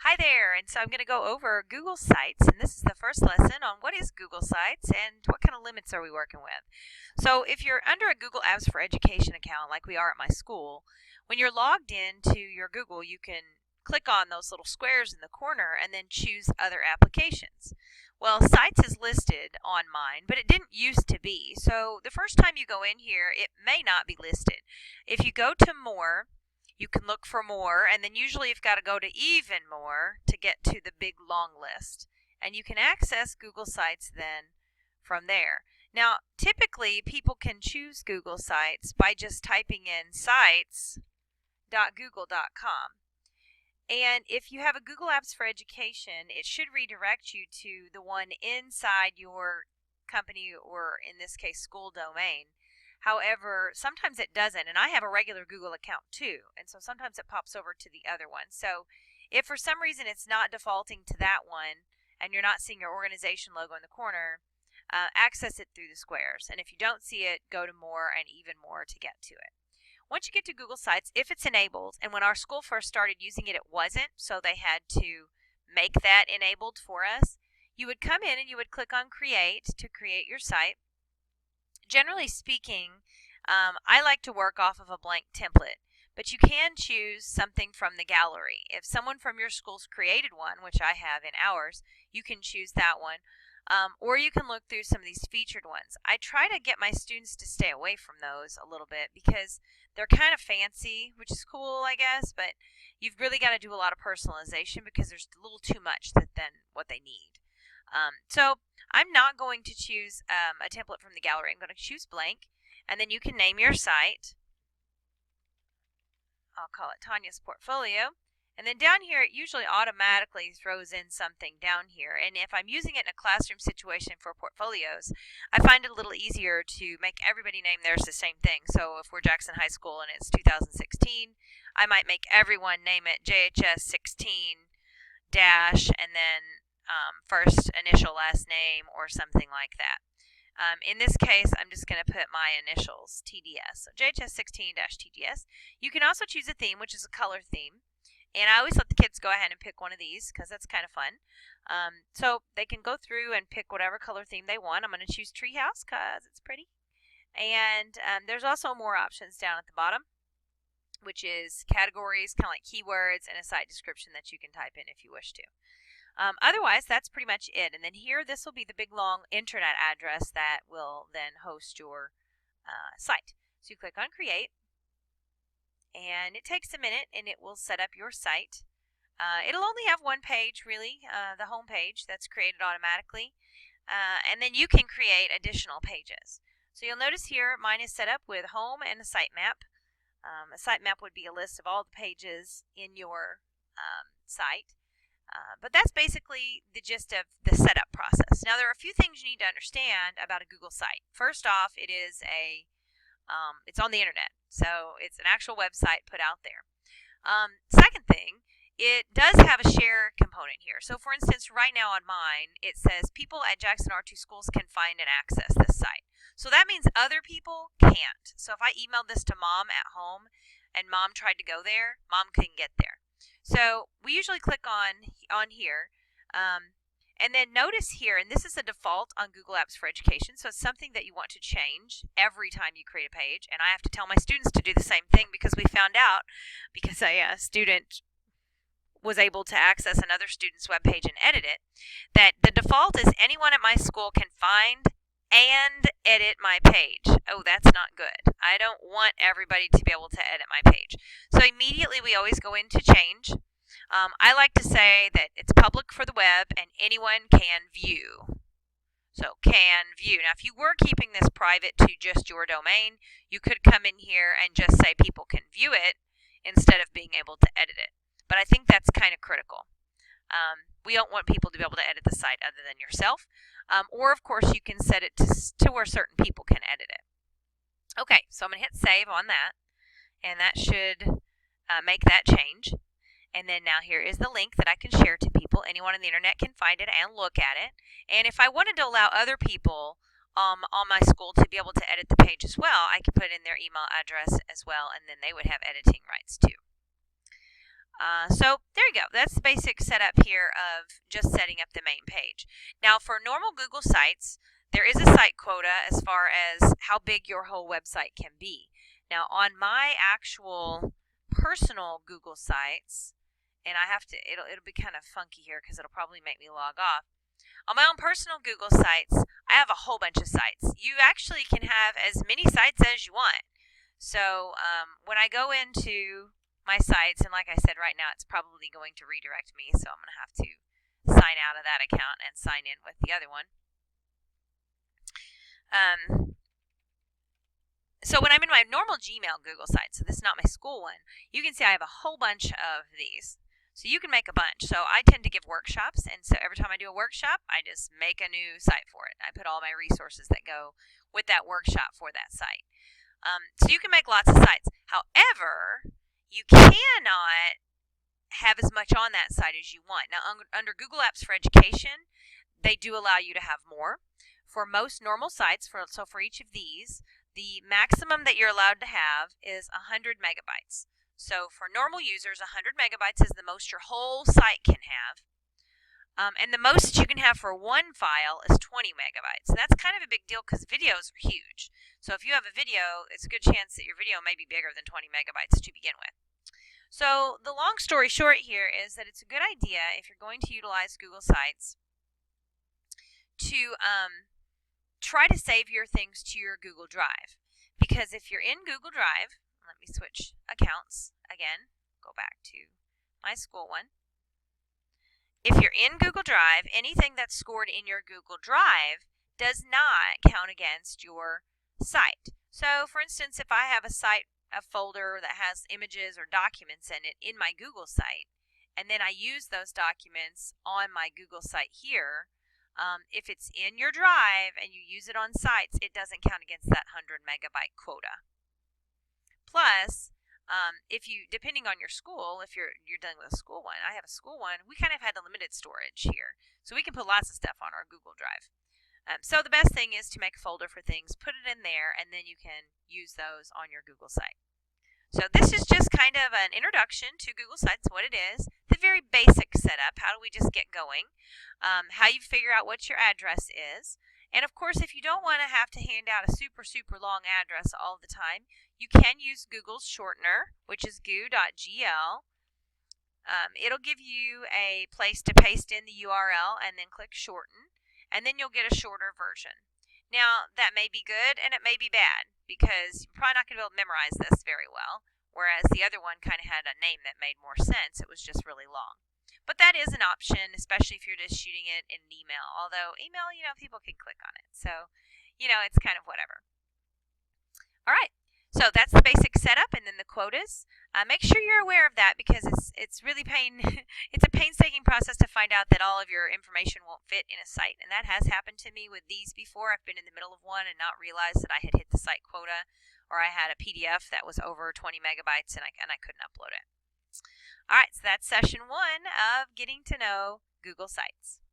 Hi there, and so I'm going to go over Google Sites, and this is the first lesson on what is Google Sites and what kind of limits are we working with. So if you're under a Google Apps for Education account like we are at my school, when you're logged into your Google, you can click on those little squares in the corner and then choose other applications. Well, Sites is listed on mine, but it didn't used to be. So the first time you go in here, it may not be listed. If you go to More, you can look for more, and then usually you've got to go to even more to get to the big long list. And you can access Google Sites then from there. Now, typically people can choose Google Sites by just typing in sites.google.com. And if you have a Google Apps for Education, it should redirect you to the one inside your company, or in this case, school domain. However, sometimes it doesn't, and I have a regular Google account too, and so sometimes it pops over to the other one. So if for some reason it's not defaulting to that one and you're not seeing your organization logo in the corner, access it through the squares. And if you don't see it, go to More and Even More to get to it. Once you get to Google Sites, if it's enabled, and when our school first started using it, it wasn't, so they had to make that enabled for us, you would come in and you would click on Create to create your site. Generally speaking, I like to work off of a blank template, but you can choose something from the gallery. If someone from your school's created one, which I have in ours, you can choose that one, or you can look through some of these featured ones. I try to get my students to stay away from those a little bit because they're kind of fancy, which is cool, I guess, but you've really got to do a lot of personalization because there's a little too much than what they need. So I'm not going to choose a template from the gallery. I'm going to choose blank, and then you can name your site. I'll call it Tanya's Portfolio. And then down here, it usually automatically throws in something down here. And if I'm using it in a classroom situation for portfolios, I find it a little easier to make everybody name theirs the same thing. So if we're Jackson High School and it's 2016, I might make everyone name it JHS 16 dash and then first initial last name or something like that. In this case, I'm just going to put my initials, TDS. So JHS16-TDS. You can also choose a theme, which is a color theme. And I always let the kids go ahead and pick one of these because that's kind of fun. So they can go through and pick whatever color theme they want. I'm going to choose Treehouse because it's pretty. And there's also more options down at the bottom, which is categories, kind of like keywords, and a site description that you can type in if you wish to. Otherwise, that's pretty much it. And then here, this will be the big long internet address that will then host your site. So you click on Create, and it takes a minute, and it will set up your site. It'll only have one page, really, the home page that's created automatically. And then you can create additional pages. So you'll notice here, mine is set up with Home and a sitemap. A sitemap would be a list of all the pages in your site. But that's basically the gist of the setup process. Now, there are a few things you need to understand about a Google site. First off, it is it's on the internet, so it's an actual website put out there. Second thing, it does have a share component here. So, for instance, right now on mine, it says people at Jackson R2 schools can find and access this site. So that means other people can't. So if I emailed this to Mom at home and Mom tried to go there, Mom couldn't get there. So we usually click on here, and then notice here, and this is a default on Google Apps for Education, so it's something that you want to change every time you create a page, and I have to tell my students to do the same thing because we found out, because a student was able to access another student's web page and edit it, that the default is anyone at my school can find and edit my page. Oh, that's not good. I don't want everybody to be able to edit my page. So immediately we always go into change. I like to say that it's public for the web and anyone can view. So can view. Now, if you were keeping this private to just your domain, you could come in here and just say people can view it instead of being able to edit it. But I think that's kind of critical. We don't want people to be able to edit the site other than yourself. Or, of course, you can set it to where certain people can edit it. Okay, so I'm going to hit save on that, and that should make that change. And then now here is the link that I can share to people. Anyone on the internet can find it and look at it. And if I wanted to allow other people on my school to be able to edit the page as well, I could put in their email address as well, and then they would have editing rights too. So there you go. That's the basic setup here of just setting up the main page. Now for normal Google sites, there is a site quota as far as how big your whole website can be. Now on my actual personal Google sites, and I have to, it'll be kind of funky here because it'll probably make me log off. On my own personal Google sites, I have a whole bunch of sites. You actually can have as many sites as you want. So when I go into my sites, and like I said, right now it's probably going to redirect me, so I'm going to have to sign out of that account and sign in with the other one. So when I'm in my normal Gmail Google site, so this is not my school one, you can see I have a whole bunch of these. So you can make a bunch. So I tend to give workshops, and so every time I do a workshop, I just make a new site for it. I put all my resources that go with that workshop for that site. So you can make lots of sites. However, you cannot have as much on that site as you want. Now, under Google Apps for Education, they do allow you to have more. For most normal sites, so for each of these, the maximum that you're allowed to have is 100 megabytes. So for normal users, 100 megabytes is the most your whole site can have. And the most you can have for one file is 20 megabytes. And that's kind of a big deal because videos are huge. So if you have a video, it's a good chance that your video may be bigger than 20 megabytes to begin with. So the long story short here is that it's a good idea if you're going to utilize Google Sites to try to save your things to your Google Drive. Because if you're in Google Drive, let me switch accounts again, go back to my school one. If you're in Google Drive, anything that's scored in your Google Drive does not count against your site. So for instance, if I have a folder that has images or documents in it in my Google site, and then I use those documents on my Google site here, if it's in your drive and you use it on sites, it doesn't count against that 100 megabyte quota. Plus, if you, depending on your school, if you're dealing with a school one, I have a school one, we kind of had a limited storage here. So we can put lots of stuff on our Google Drive. So the best thing is to make a folder for things, put it in there, and then you can use those on your Google site. So this is just kind of an introduction to Google Sites, what it is, the very basic setup, how do we just get going, how you figure out what your address is, and of course if you don't want to have to hand out a super long address all the time, you can use Google's shortener, which is goo.gl. It'll give you a place to paste in the URL and then click shorten, and then you'll get a shorter version. Now, that may be good and it may be bad because you're probably not going to be able to memorize this very well, whereas the other one kind of had a name that made more sense. It was just really long. But that is an option, especially if you're just shooting it in an email. Although email, people can click on it. So, it's kind of whatever. All right. So that's the basic setup, and then the quotas. Make sure you're aware of that because it's really it's a painstaking process to find out that all of your information won't fit in a site, and that has happened to me with these before. I've been in the middle of one and not realized that I had hit the site quota, or I had a PDF that was over 20 megabytes and I couldn't upload it. All right, so that's session 1 of getting to know Google Sites.